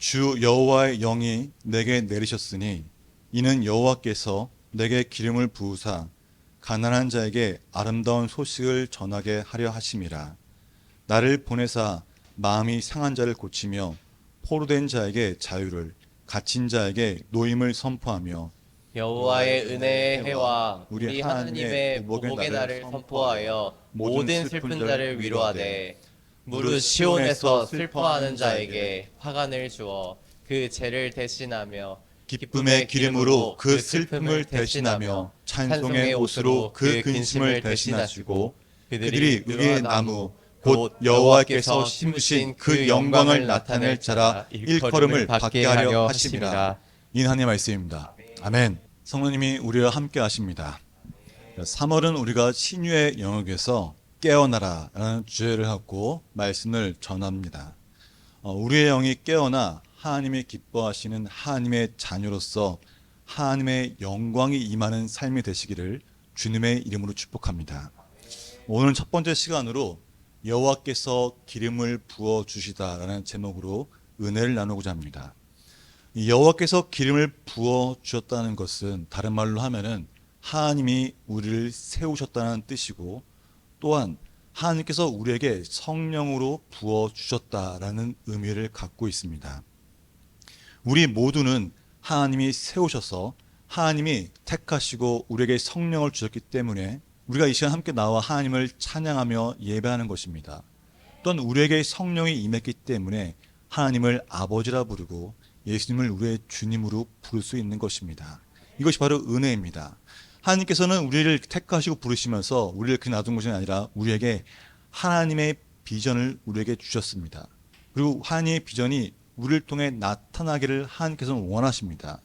주 여호와의 영이 내게 내리셨으니 이는 여호와께서 내게 기름을 부으사 가난한 자에게 아름다운 소식을 전하게 하려 하심이라. 나를 보내사 마음이 상한 자를 고치며 포로된 자에게 자유를, 갇힌 자에게 노임을 선포하며 여호와의 은혜의 해와 우리 우리 하나님의 하나님의 보복의 보복의 날을 날을 선포하여 모든 슬픈 자를 위로하되 위로하되 무릇 시온에서 슬퍼하는 자에게 화관을 주어 그 죄를 대신하며 기쁨의 기름으로 그 슬픔을 대신하며 찬송의 옷으로 그 근심을 대신하시고 그들이 의의 나무 곧 여호와께서 심으신 그 영광을 나타낼 자라 일컬음을 받게 하려 하심이라. 이 하나님의 말씀입니다. 아멘. 성령님이 우리와 함께 하십니다. 3월은 우리가 신유의 영역에서 깨어나라 라는 주제를 갖고 말씀을 전합니다. 우리의 영이 깨어나 하나님이 기뻐하시는 하나님의 자녀로서 하나님의 영광이 임하는 삶이 되시기를 주님의 이름으로 축복합니다. 오늘 첫 번째 시간으로 여호와께서 기름을 부어 주시다라는 제목으로 은혜를 나누고자 합니다. 여호와께서 기름을 부어 주셨다는 것은 다른 말로 하면은 하나님이 우리를 세우셨다는 뜻이고, 또한 하나님께서 우리에게 성령으로 부어 주셨다라는 의미를 갖고 있습니다. 우리 모두는 하나님이 세우셔서 하나님이 택하시고 우리에게 성령을 주셨기 때문에 우리가 이 시간 함께 나와 하나님을 찬양하며 예배하는 것입니다. 또한 우리에게 성령이 임했기 때문에 하나님을 아버지라 부르고 예수님을 우리의 주님으로 부를 수 있는 것입니다. 이것이 바로 은혜입니다. 하나님께서는 우리를 택하시고 부르시면서 우리를 그냥 놔둔 것이 아니라 우리에게 하나님의 비전을 우리에게 주셨습니다. 그리고 하나님의 비전이 우리를 통해 나타나기를 하나님께서는 원하십니다.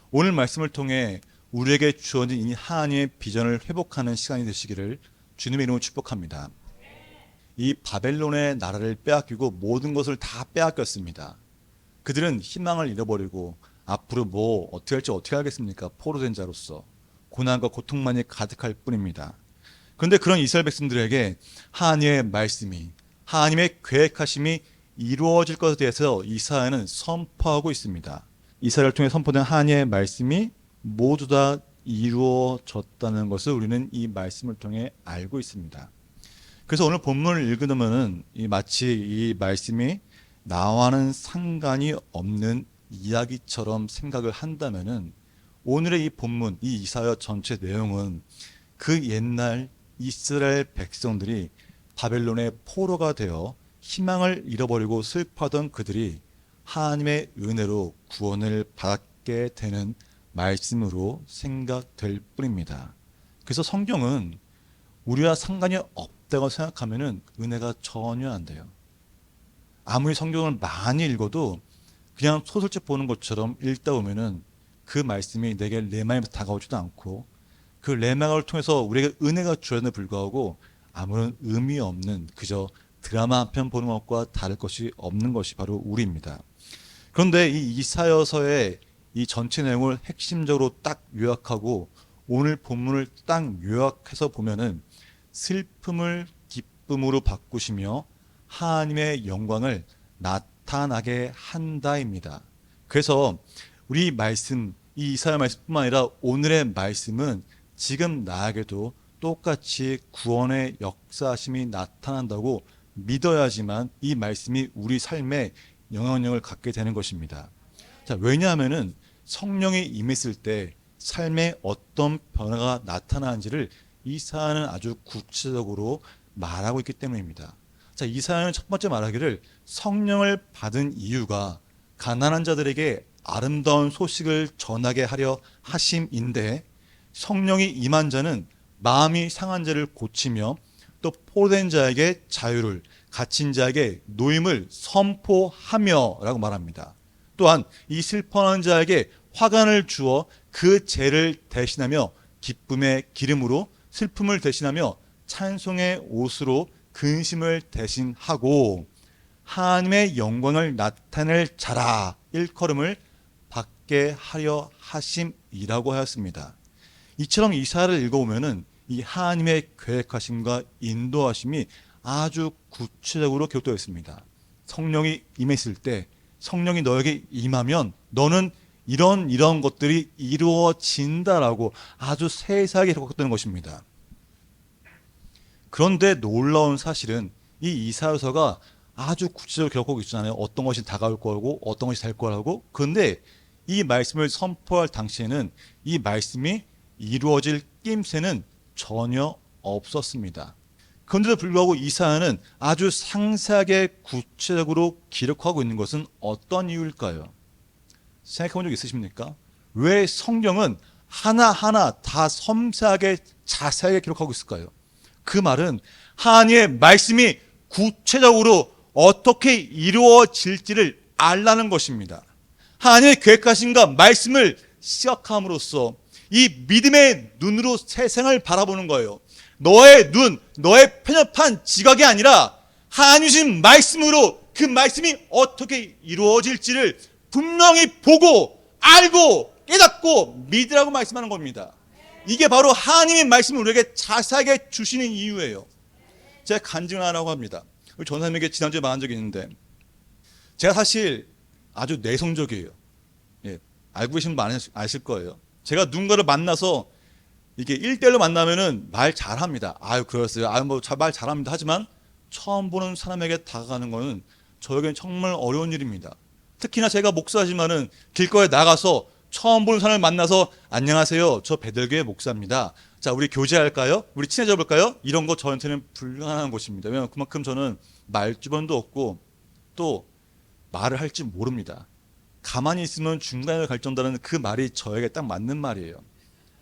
오늘 말씀을 통해 우리에게 주어진 이 하나님의 비전을 회복하는 시간이 되시기를 주님의 이름으로 축복합니다. 이 바벨론의 나라를 빼앗기고 모든 것을 다 빼앗겼습니다. 그들은 희망을 잃어버리고 앞으로 뭐 어떻게 할지 어떻게 하겠습니까? 포로된 자로서 고난과 고통만이 가득할 뿐입니다. 그런데 그런 이스라엘 백성들에게 하나님의 말씀이, 하나님의 계획하심이 이루어질 것에 대해서 이사야는 선포하고 있습니다. 이사야를 통해 선포된 하나님의 말씀이 모두 다 이루어졌다는 것을 우리는 이 말씀을 통해 알고 있습니다. 그래서 오늘 본문을 읽으면은 마치 이 말씀이 나와는 상관이 없는 이야기처럼 생각을 한다면은 오늘의 이 본문, 이 이사야 전체 내용은 그 옛날 이스라엘 백성들이 바벨론의 포로가 되어 희망을 잃어버리고 슬퍼하던 그들이 하나님의 은혜로 구원을 받게 되는 말씀으로 생각될 뿐입니다. 그래서 성경은 우리와 상관이 없다고 생각하면 은혜가 전혀 안 돼요. 아무리 성경을 많이 읽어도 그냥 소설책 보는 것처럼 읽다 보면은 그 말씀이 내게 레마에서 다가오지도 않고 그 레마를 통해서 우리에게 은혜가 주어졌는데 불구하고 아무런 의미 없는 그저 드라마 한 편 보는 것과 다를 것이 없는 것이 바로 우리입니다. 그런데 이 이사야서의 이 전체 내용을 핵심적으로 딱 요약하고 오늘 본문을 딱 요약해서 보면은 슬픔을 기쁨으로 바꾸시며 하나님의 영광을 나타나게 한다입니다. 그래서 우리 말씀, 이 이사야 말씀뿐만 아니라 오늘의 말씀은 지금 나에게도 똑같이 구원의 역사심이 나타난다고 믿어야지만 이 말씀이 우리 삶에 영향력을 갖게 되는 것입니다. 자, 왜냐하면은 성령이 임했을 때 삶에 어떤 변화가 나타나는지를 이사야는 아주 구체적으로 말하고 있기 때문입니다. 자, 이사야는 첫 번째 말하기를 성령을 받은 이유가 가난한 자들에게 아름다운 소식을 전하게 하려 하심인데, 성령이 임한 자는 마음이 상한 자를 고치며 또 포로된 자에게 자유를, 갇힌 자에게 노임을 선포하며 라고 말합니다. 또한 이 슬퍼하는 자에게 화관을 주어 그 죄를 대신하며 기쁨의 기름으로 슬픔을 대신하며 찬송의 옷으로 근심을 대신하고 하나님의 영광을 나타낼 자라 일컬음을 받게 하려 하심이라고 하였습니다. 이처럼 이사야를 읽어보면은 이 하나님의 계획하심과 인도하심이 아주 구체적으로 기록되어 있습니다. 성령이 임했을 때 성령이 너에게 임하면 너는 이런 것들이 이루어진다라고 아주 세세하게 기록되는 것입니다. 그런데 놀라운 사실은 이 이사야서가 아주 구체적으로 기록하고 있잖아요. 어떤 것이 다가올 거고 어떤 것이 될 거라고. 그런데 이 말씀을 선포할 당시에는 이 말씀이 이루어질 낌새는 전혀 없었습니다. 그런데도 불구하고 이사야는 아주 상세하게 구체적으로 기록하고 있는 것은 어떤 이유일까요? 생각해 본 적 있으십니까? 왜 성경은 하나하나 다 섬세하게 자세하게 기록하고 있을까요? 그 말은 하나님의 말씀이 구체적으로 어떻게 이루어질지를 알라는 것입니다. 하나님의 계획하신가 말씀을 시각함으로써 이 믿음의 눈으로 세상을 바라보는 거예요. 너의 눈, 너의 편협한 지각이 아니라 하나님 주신 말씀으로 그 말씀이 어떻게 이루어질지를 분명히 보고 알고 깨닫고 믿으라고 말씀하는 겁니다. 이게 바로 하나님의 말씀을 우리에게 자세하게 주시는 이유예요. 제가 간증을 하라고 합니다. 우리 전사님에게 지난주에 말한 적이 있는데 제가 사실 아주 내성적이에요. 예, 알고 계시는 분 아실 거예요. 제가 누군가를 만나서 이게 1대1로 만나면은 말 잘합니다. 아유 그랬어요. 아유 뭐 말 잘합니다. 하지만 처음 보는 사람에게 다가가는 거는 저에게는 정말 어려운 일입니다. 특히나 제가 목사지만은 길거리에 나가서 처음 보는 사람을 만나서 안녕하세요. 저 베들교회 목사입니다. 자 우리 교제할까요? 우리 친해져 볼까요? 이런 거 저한테는 불가능한 것입니다. 왜냐하면 그만큼 저는 말주변도 없고 또 말을 할 줄 모릅니다. 가만히 있으면 중간에 갈 정도라는 그 말이 저에게 딱 맞는 말이에요.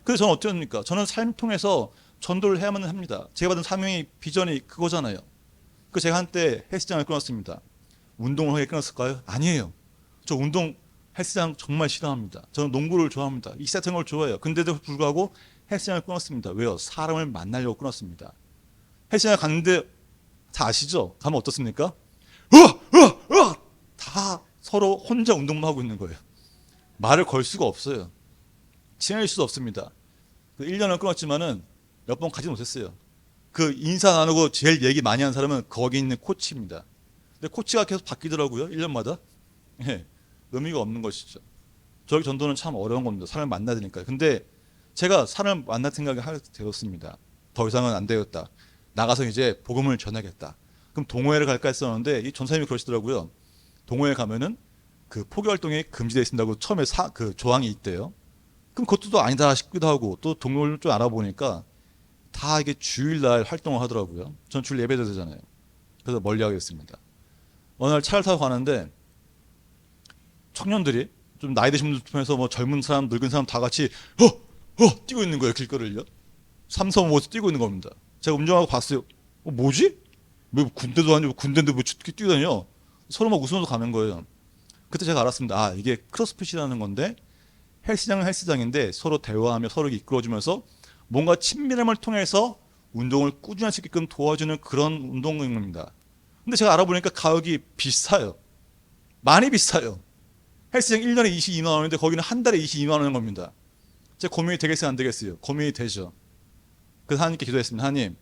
그래서 저는 어떻게 합니까? 저는 삶 통해서 전도를 해야만 합니다. 제가 받은 사명이 비전이 그거잖아요. 그 제가 한때 헬스장을 끊었습니다. 운동을 하게 끊었을까요? 아니에요. 저 운동 헬스장 정말 싫어합니다. 저는 농구를 좋아합니다. 익사하는 걸 좋아해요. 근데도 불구하고 헬스장을 끊었습니다. 왜요? 사람을 만나려고 끊었습니다. 헬스장에 갔는데 다 아시죠? 가면 어떻습니까? 다 서로 혼자 운동만 하고 있는 거예요. 말을 걸 수가 없어요. 친해질 수도 없습니다. 1년을 끊었지만은 몇 번 가지 못했어요. 그 인사 나누고 제일 얘기 많이 하는 사람은 거기 있는 코치입니다. 근데 코치가 계속 바뀌더라고요. 1년마다. 예, 의미가 없는 것이죠. 저희 전도는 참 어려운 겁니다. 사람을 만나야 되니까요. 근데 제가 사람을 만날 생각을 하게 되었습니다. 더 이상은 안 되겠다. 나가서 이제 복음을 전하겠다. 그럼 동호회를 갈까 했었는데 이 전사님이 그러시더라고요. 동호회 가면은 그 포교 활동이 금지되어 있습니다고 처음에 그 조항이 있대요. 그럼 그것도 또 아니다 싶기도 하고 또 동료를 좀 알아보니까 다 이게 주일날 활동을 하더라고요. 전 주일 예배도 되잖아요. 그래서 멀리하겠습니다. 어느 날 차를 타고 가는데 청년들이 좀 나이 드신 분들 중에서 뭐 젊은 사람, 늙은 사람 다 같이 뛰고 있는 거예요. 길거리를요. 삼섬 모습 뛰고 있는 겁니다. 제가 운전하고 봤어요. 뭐지? 왜 군대도 아니고 군대인데 뭐 뛰다녀? 서로 막 웃으면서 가는 거예요. 그때 제가 알았습니다. 아 이게 크로스핏이라는 건데 헬스장은 헬스장인데 서로 대화하며 서로 이끌어주면서 뭔가 친밀함을 통해서 운동을 꾸준히 할 수 있게끔 도와주는 그런 운동입니다. 근데 제가 알아보니까 가격이 비싸요. 많이 비싸요. 헬스장 1년에 22만 원인데 거기는 한 달에 22만 원인 겁니다. 제 고민이 되겠어요 안 되겠어요? 고민이 되죠. 그래서 하나님께 기도했습니다. 하나님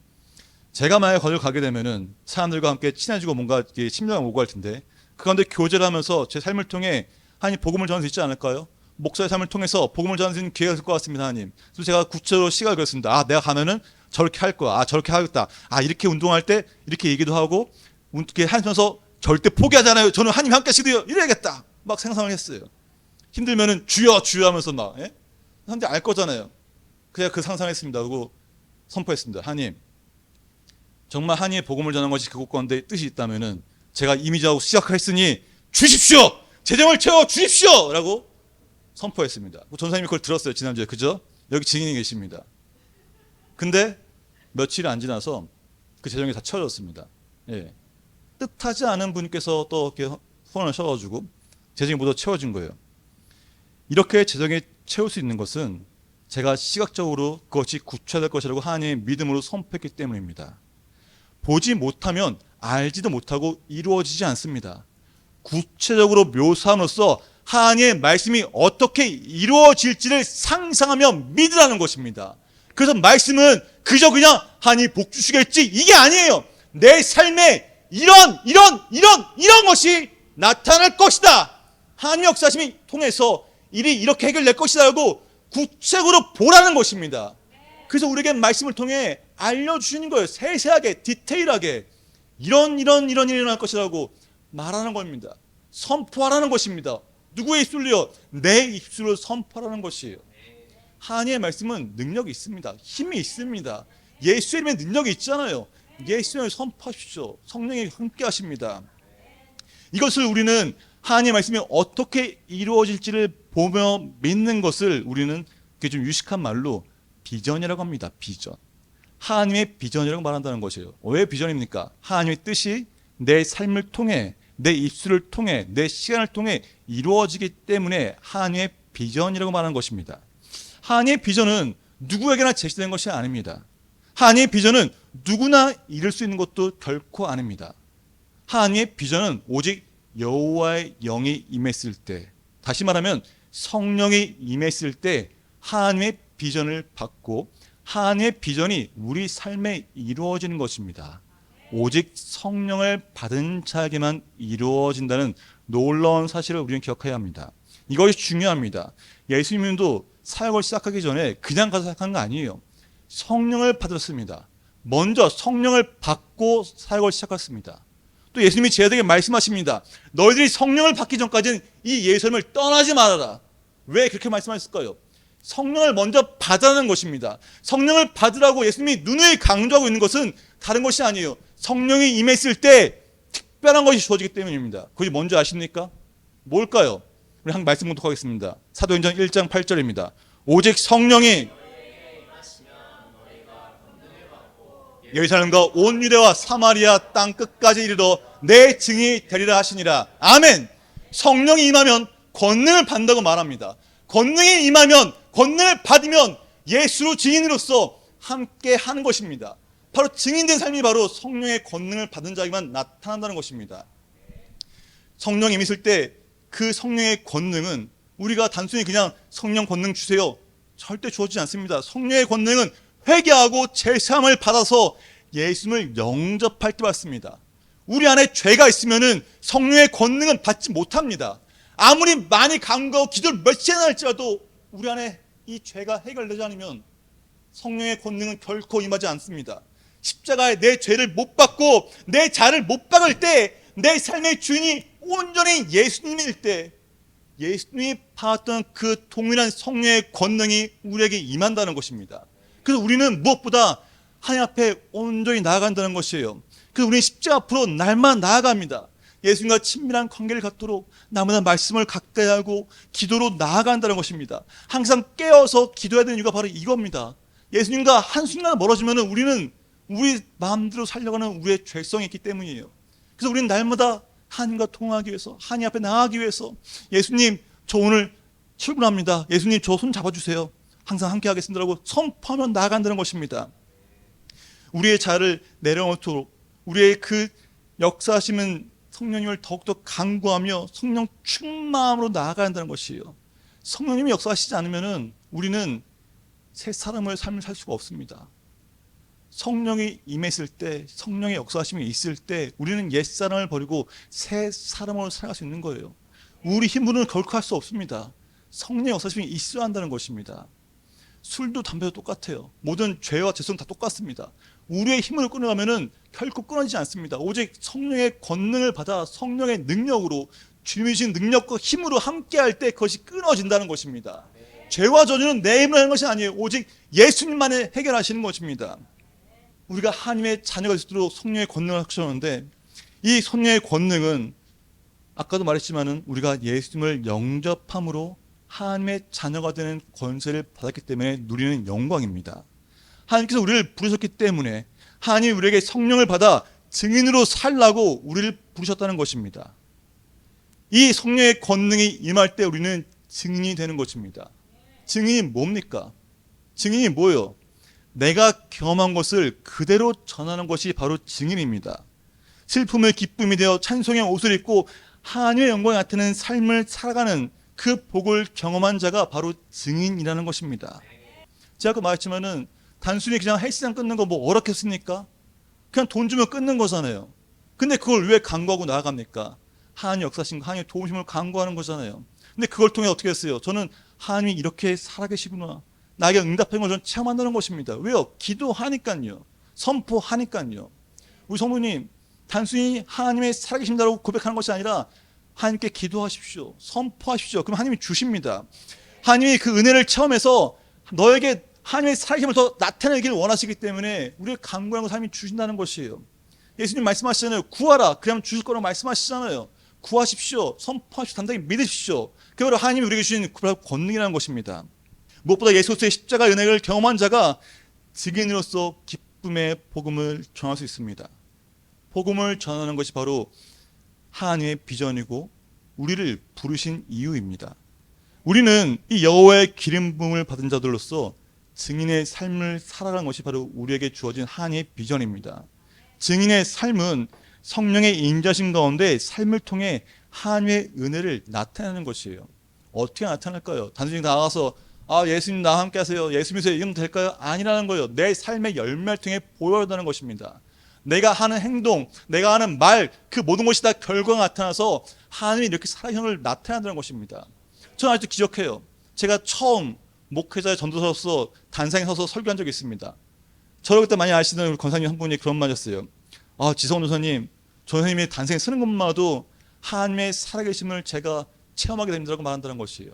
제가 만약에 거길 가게 되면은 사람들과 함께 친해지고 뭔가 친밀감 오고 할 텐데 그 가운데 교제를 하면서 제 삶을 통해 하나님 복음을 전할 수 있지 않을까요? 목사의 삶을 통해서 복음을 전할 수 있는 기회가 있을 것 같습니다. 하나님. 그래서 제가 구체적으로 시각을 그렸습니다. 아 내가 가면은 저렇게 할 거야. 아 저렇게 하겠다. 아 이렇게 운동할 때 이렇게 얘기도 하고 이렇게 하면서 절대 포기하잖아요. 저는 하나님 함께 하시고요. 이래야겠다. 막 생각을 했어요. 힘들면은 주여 주여 하면서 막 사람들이 알 거잖아요. 그래서 그 상상했습니다. 그리고 선포했습니다. 하나님 정말 하나님의 복음을 전하는 것이 그곳 가운데 뜻이 있다면은 제가 이미지하고 시작을 했으니 주십시오. 재정을 채워 주십시오. 라고 선포했습니다. 전사님이 그걸 들었어요. 지난주에. 그죠? 여기 증인이 계십니다. 근데 며칠이 안 지나서 그 재정이 다 채워졌습니다. 예. 뜻하지 않은 분께서 또 이렇게 후원을 하셔가지고 재정이 모두 채워진 거예요. 이렇게 재정이 채울 수 있는 것은 제가 시각적으로 그것이 구체될 것이라고 하나님의 믿음으로 선포했기 때문입니다. 보지 못하면 알지도 못하고 이루어지지 않습니다. 구체적으로 묘사함으로써 하나님의 말씀이 어떻게 이루어질지를 상상하며 믿으라는 것입니다. 그래서 말씀은 그저 그냥 하나님 복 주시겠지 이게 아니에요. 내 삶에 이런 것이 나타날 것이다. 하나님의 역사심이 통해서 일이 이렇게 해결될 것이다 라고 구체적으로 보라는 것입니다. 그래서 우리에게 말씀을 통해 알려주시는 거예요. 세세하게 디테일하게 이런 일이 일어날 것이라고 말하는 겁니다. 선포하라는 것입니다. 누구의 입술로요? 내 입술로 선포하라는 것이에요. 하나님의 말씀은 능력이 있습니다. 힘이 있습니다. 예수의 이름에 능력이 있잖아요. 예수님을 선포하십시오. 성령이 함께 하십니다. 이것을 우리는 하나님의 말씀이 어떻게 이루어질지를 보며 믿는 것을 우리는 그게 좀 유식한 말로 비전이라고 합니다. 비전. 하나님의 비전이라고 말한다는 것이에요. 왜 비전입니까? 하나님의 뜻이 내 삶을 통해, 내 입술을 통해, 내 시간을 통해 이루어지기 때문에 하나님의 비전이라고 말하는 것입니다. 하나님의 비전은 누구에게나 제시된 것이 아닙니다. 하나님의 비전은 누구나 이룰 수 있는 것도 결코 아닙니다. 하나님의 비전은 오직 여호와의 영이 임했을 때, 다시 말하면 성령이 임했을 때 하나님의 비전을 받고 하나님의 비전이 우리 삶에 이루어지는 것입니다. 오직 성령을 받은 자에게만 이루어진다는 놀라운 사실을 우리는 기억해야 합니다. 이것이 중요합니다. 예수님도 사역을 시작하기 전에 그냥 가서 시작한 거 아니에요. 성령을 받았습니다. 먼저 성령을 받고 사역을 시작했습니다. 또 예수님이 제자들에게 말씀하십니다. 너희들이 성령을 받기 전까지는 이 예루살렘을 떠나지 말아라. 왜 그렇게 말씀하셨을까요? 성령을 먼저 받으라는 것입니다. 성령을 받으라고 예수님이 누누이 강조하고 있는 것은 다른 것이 아니에요. 성령이 임했을 때 특별한 것이 주어지기 때문입니다. 그것이 뭔지 아십니까? 뭘까요? 우리 한 말씀 공독하겠습니다. 사도행전 1장 8절입니다. 오직 성령이 예루살렘과 온 유대와 사마리아 땅 끝까지 이르러 내 증인이 되리라 하시니라. 아멘. 성령이 임하면 권능을 받는다고 말합니다. 권능이 임하면, 권능을 받으면 예수로 증인으로서 함께 하는 것입니다. 바로 증인된 삶이 바로 성령의 권능을 받은 자에게만 나타난다는 것입니다. 성령이 임했을 때 그 성령의 권능은 우리가 단순히 그냥 성령 권능 주세요, 절대 주어지지 않습니다. 성령의 권능은 회개하고 제사함을 받아서 예수님을 영접할 때 받습니다. 우리 안에 죄가 있으면은 성령의 권능은 받지 못합니다. 아무리 많이 간구하고 기도를 몇 시간을 할지라도 우리 안에 이 죄가 해결되지 않으면 성령의 권능은 결코 임하지 않습니다. 십자가에 내 죄를 못 받고 내 자를 못 박을 때, 내 삶의 주인이 온전히 예수님일 때 예수님이 받았던 그 동일한 성령의 권능이 우리에게 임한다는 것입니다. 그래서 우리는 무엇보다 하나님 앞에 온전히 나아간다는 것이에요. 그래서 우리는 십자가 앞으로 날마다 나아갑니다. 예수님과 친밀한 관계를 갖도록 나마다 말씀을 가까이 하고 기도로 나아간다는 것입니다. 항상 깨어서 기도해야 되는 이유가 바로 이겁니다. 예수님과 한순간 멀어지면 우리는 우리 마음대로 살려가는 우리의 죄성이 있기 때문이에요. 그래서 우리는 날마다 하나님과 통화하기 위해서, 하나님 앞에 나아가기 위해서, 예수님 저 오늘 출근합니다, 예수님 저 손 잡아주세요, 항상 함께 하겠습니다라고 선포하며 나아간다는 것입니다. 우리의 자를 내려놓도록 우리의 그 역사하시는 성령님을 더욱더 간구하며 성령 충만함으로 나아가야 한다는 것이에요. 성령님이 역사하시지 않으면 우리는 새 사람의 삶을 살 수가 없습니다. 성령이 임했을 때, 성령의 역사하심이 있을 때 우리는 옛사람을 버리고 새 사람으로 살아갈 수 있는 거예요. 우리 힘으로는 결코 할 수 없습니다. 성령의 역사하심이 있어야 한다는 것입니다. 술도 담배도 똑같아요. 모든 죄와 죄성 다 똑같습니다. 우리의 힘으로 끊어가면은 결코 끊어지지 않습니다. 오직 성령의 권능을 받아 성령의 능력으로, 주님이 주신 능력과 힘으로 함께할 때 그것이 끊어진다는 것입니다. 죄와 저주는 내 힘으로 하는 것이 아니에요. 오직 예수님만이 해결하시는 것입니다. 우리가 하나님의 자녀가 될 수 있도록 성령의 권능을 하셨는데, 이 성령의 권능은 아까도 말했지만은 우리가 예수님을 영접함으로 하나님의 자녀가 되는 권세를 받았기 때문에 누리는 영광입니다. 하나님께서 우리를 부르셨기 때문에 하나님이 우리에게 성령을 받아 증인으로 살라고 우리를 부르셨다는 것입니다. 이 성령의 권능이 임할 때 우리는 증인이 되는 것입니다. 증인이 뭡니까? 증인이 뭐예요? 내가 경험한 것을 그대로 전하는 것이 바로 증인입니다. 슬픔을 기쁨이 되어 찬송의 옷을 입고 하나님의 영광이 나타나는 삶을 살아가는 그 복을 경험한 자가 바로 증인이라는 것입니다. 제가 아까 말했지만은 단순히 그냥 헬스장 끊는 거 뭐 어렵겠습니까? 그냥 돈 주면 끊는 거잖아요. 근데 그걸 왜 간구하고 나아갑니까? 하나님 역사신 거, 하나님의 도우심을 간구하는 거잖아요. 근데 그걸 통해 어떻게 했어요? 저는 하나님이 이렇게 살아계시구나, 나에게 응답하는 걸 저는 체험한다는 것입니다. 왜요? 기도하니까요. 선포하니까요. 우리 성도님, 단순히 하나님의 살아계신다고 고백하는 것이 아니라 하나님께 기도하십시오. 선포하십시오. 그럼 하나님이 주십니다. 하나님이 그 은혜를 체험해서 너에게 하나님의 살아계심을 더 나타내기를 원하시기 때문에 우리가 간구하는 것을 하나님이 주신다는 것이에요. 예수님 말씀하시잖아요. 구하라, 그러면 주실 거라고 말씀하시잖아요. 구하십시오. 선포하십시오. 단단히 믿으십시오. 그게 바로 하나님이 우리에게 주신 권능이라는 것입니다. 무엇보다 예수 그리스도의 십자가 은혜를 경험한 자가 증인으로서 기쁨의 복음을 전할 수 있습니다. 복음을 전하는 것이 바로 하나님의 비전이고 우리를 부르신 이유입니다. 우리는 이 여호와의 기름 부음을 받은 자들로서 증인의 삶을 살아가는 것이 바로 우리에게 주어진 하나님의 비전입니다. 증인의 삶은 성령의 인자신 가운데 삶을 통해 하나님의 은혜를 나타내는 것이에요. 어떻게 나타날까요? 단순히 나가서 예수님 나와 함께 하세요, 예수 믿으세요, 이러면 될까요? 아니라는 거예요. 내 삶의 열매를 통해 보여야 것입니다. 내가 하는 행동, 내가 하는 말, 그 모든 것이 다 결과가 나타나서 하나님이 이렇게 살아계신 걸 나타낸다는 것입니다. 저는 아직도 기억해요. 제가 처음 목회자의 전도사로서 단상에 서서 설교한 적이 있습니다. 저를 그때 많이 아시는 우리 권사님 한 분이 그런 말이었어요. 지성원 전사님, 전사님이 단상에 서는 것만으로도 하나님의 살아계심을 제가 체험하게 됩니다라고 말한다는 것이에요.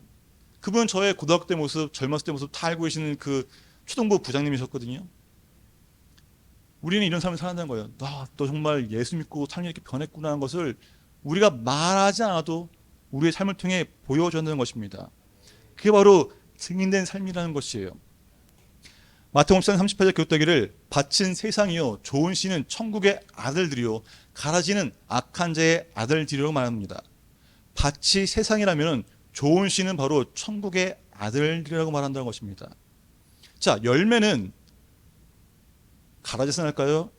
그분은 저의 고등학교 때 모습, 젊었을 때 모습 다 알고 계시는 그 초등부 부장님이셨거든요. 우리는 이런 삶을 살아간다는 거예요. 너 정말 예수 믿고 삶이 이렇게 변했구나 하는 것을 우리가 말하지 않아도 우리의 삶을 통해 보여줘야 한다는 것입니다. 그게 바로 증인된 삶이라는 것이에요. 마태복음 38절 교독하기를 바친 세상이요 좋은 씨는 천국의 아들들이요 가라지는 악한 자의 아들들이라고 말합니다. 밭이 세상이라면 좋은 씨는 바로 천국의 아들들이라고 말한다는 것입니다. 자, 열매는 가라지에서 날까요?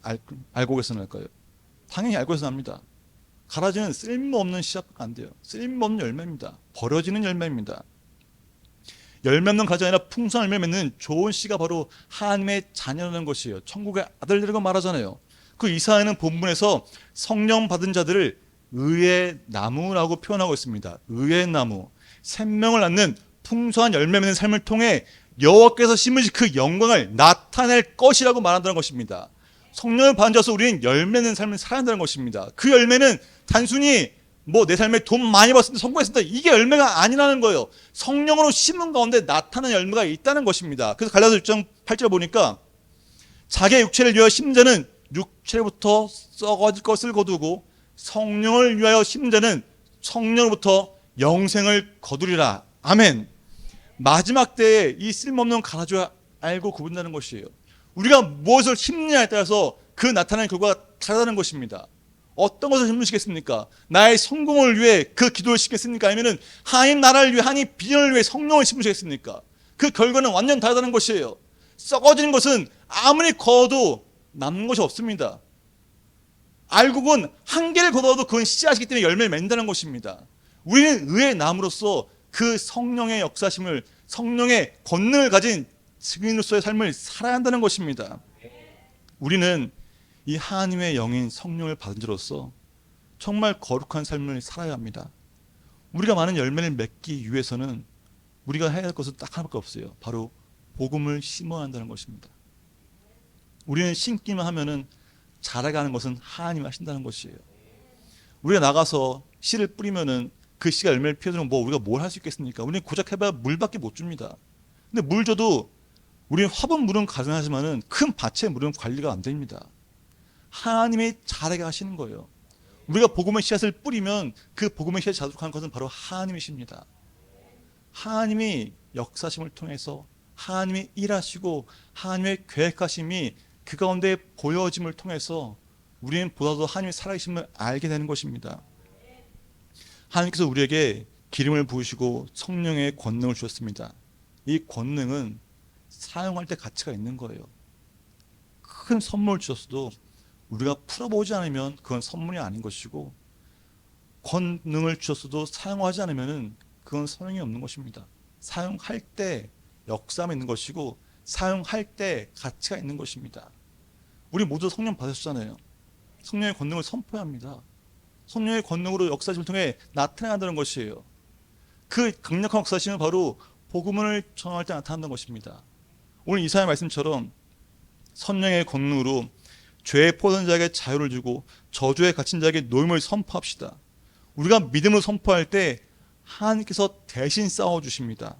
알곡에서 날까요? 당연히 알곡에서 납니다. 가라지는 쓸모없는 씨앗밖에 안 돼요. 쓸모없는 열매입니다. 버려지는 열매입니다. 열매 없는 가지 아니라 풍성한 열매 맺는 좋은 씨가 바로 하나님의 자녀라는 것이에요. 천국의 아들들이라고 말하잖아요. 그 이사야는 본문에서 성령 받은 자들을 의의 나무라고 표현하고 있습니다. 의의 나무, 생명을 낳는 풍성한 열매 맺는 삶을 통해 여호와께서 심으신 그 영광을 나타낼 것이라고 말한다는 것입니다. 성령을 받은 자로서 우리는 열매 맺는 삶을 살아야 한다는 것입니다. 그 열매는 단순히 내 삶에 돈 많이 벌었습니다, 성공했습니다, 이게 열매가 아니라는 거예요. 성령으로 심은 가운데 나타나는 열매가 있다는 것입니다. 그래서 갈라디아 6장 8절 보니까 자기의 육체를 위하여 심는 자는 육체로부터 썩어질 것을 거두고 성령을 위하여 심는 자는 성령으로부터 영생을 거두리라. 아멘. 마지막 때에 이 쓸모없는 가라지와 알고 구분다는 것이에요. 우리가 무엇을 심느냐에 따라서 그 나타나는 결과가 다르다는 것입니다. 어떤 것을 심으시겠습니까? 나의 성공을 위해 그 기도를 심겠습니까? 아니면 하나님 나라를 위해, 하나님 비전을 위해 성령을 심으시겠습니까? 그 결과는 완전 다르다는 것이에요. 썩어지는 것은 아무리 거둬도 남는 것이 없습니다. 알곡은 한 개를 거둬도 그건 씨앗이기 때문에 열매를 맺는다는 것입니다. 우리는 의의 나무로서 그 성령의 역사심을, 성령의 권능을 가진 증인으로서의 삶을 살아야 한다는 것입니다. 우리는 이 하나님의 영인 성령을 받은 자로서 정말 거룩한 삶을 살아야 합니다. 우리가 많은 열매를 맺기 위해서는 우리가 해야 할 것은 딱 하나밖에 없어요. 바로 복음을 심어야 한다는 것입니다. 우리는 심기만 하면은 자라가는 것은 하나님이 하신다는 것이에요. 우리가 나가서 씨를 뿌리면은 그 씨가 열매를 피워주면 우리가 뭘 할 수 있겠습니까? 우리는 고작 해봐야 물밖에 못 줍니다. 근데 물 줘도 우리는 화분 물은 가능하지만은 큰 밭의 물은 관리가 안 됩니다. 하나님이 자라게 하시는 거예요. 우리가 복음의 씨앗을 뿌리면 그 복음의 씨앗이 자족하는 것은 바로 하나님이십니다. 하나님이 역사심을 통해서 하나님이 일하시고 하나님의 계획하심이 그 가운데 보여짐을 통해서 우리는 보다도 하나님의 살아계심을 알게 되는 것입니다. 하나님께서 우리에게 기름을 부으시고 성령의 권능을 주셨습니다. 이 권능은 사용할 때 가치가 있는 거예요. 큰 선물을 주셨어도 우리가 풀어보지 않으면 그건 선물이 아닌 것이고, 권능을 주셨어도 사용하지 않으면 그건 소용이 없는 것입니다. 사용할 때 역사가 있는 것이고 사용할 때 가치가 있는 것입니다. 우리 모두 성령 받으셨잖아요. 성령의 권능을 선포해야 합니다. 성령의 권능으로 역사심을 통해 나타난다는 것이에요. 그 강력한 역사심은 바로 복음을 전할 때 나타난다는 것입니다. 오늘 이사야 말씀처럼 성령의 권능으로 죄의 포도한 자에게 자유를 주고 저주에 갇힌 자에게 노임을 선포합시다. 우리가 믿음으로 선포할 때 하나님께서 대신 싸워주십니다.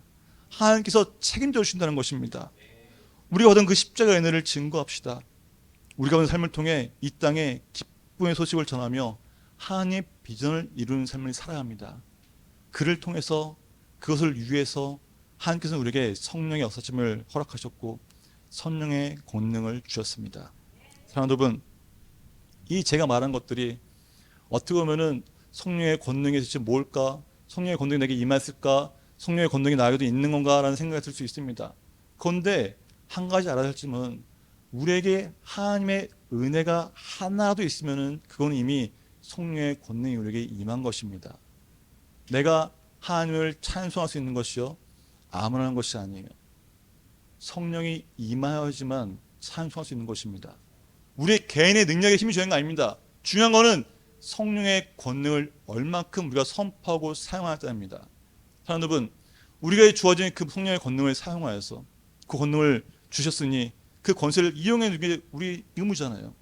하나님께서 책임져 주신다는 것입니다. 우리가 받은 그 십자가의 은혜를 증거합시다. 우리가 받은 삶을 통해 이 땅에 기쁨의 소식을 전하며 하나님의 비전을 이루는 삶을 살아야 합니다. 그를 통해서 그것을 위해서 하나님께서는 우리에게 성령의 역사심을 허락하셨고 성령의 권능을 주셨습니다. 사랑하는 여러분, 이 제가 말한 것들이 어떻게 보면은 성령의 권능이 도대체 뭘까? 성령의 권능이 내게 임했을까? 성령의 권능이 나에게도 있는 건가라는 생각이 들 수 있습니다. 그런데 한 가지 알아야 할 점은 우리에게 하나님의 은혜가 하나라도 있으면은 그건 이미 성령의 권능이 우리에게 임한 것입니다. 내가 하나님을 찬송할 수 있는 것이요 아무나 하는 것이 아니에요. 성령이 임하여야지만 찬송할 수 있는 것입니다. 우리 개인의 능력에 힘이 주는 거 아닙니다. 중요한 거는 성령의 권능을 얼만큼 우리가 선포하고 사용하자입니다. 사랑하는 여러분, 우리가 주어진 그 성령의 권능을 사용하여서 그 권능을 주셨으니 그 권세를 이용해 주는 게 우리 의무잖아요.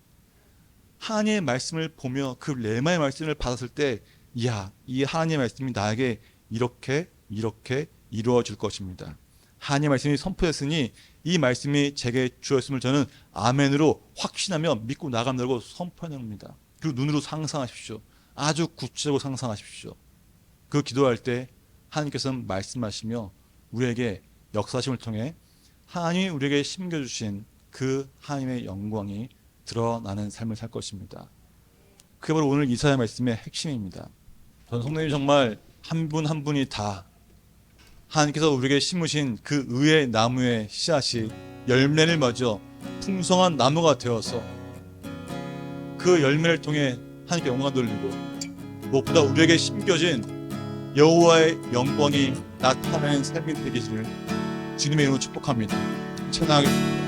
하나님의 말씀을 보며 그 레마의 말씀을 받았을 때 이야, 이 하나님의 말씀이 나에게 이렇게 이루어질 것입니다. 하나님의 말씀이 선포됐으니 이 말씀이 제게 주었음을 저는 아멘으로 확신하며 믿고 나간다고 선포하는 겁니다. 그리고 눈으로 상상하십시오. 아주 구체적으로 상상하십시오. 그 기도할 때 하나님께서는 말씀하시며 우리에게 역사심을 통해 하나님이 우리에게 심겨주신 그 하나님의 영광이 드러나는 삶을 살 것입니다. 그게 바로 오늘 이사야 말씀의 핵심입니다. 저는 성도님 정말 한 분 한 분이 다 하나님께서 우리에게 심으신 그 의의 나무의 씨앗이 열매를 맺어 풍성한 나무가 되어서 그 열매를 통해 하나님께 영광 돌리고 무엇보다 우리에게 심겨진 여호와의 영광이 나타나는 삶이 되기를 주님의 이름으로 축복합니다. 찬양하겠습니다.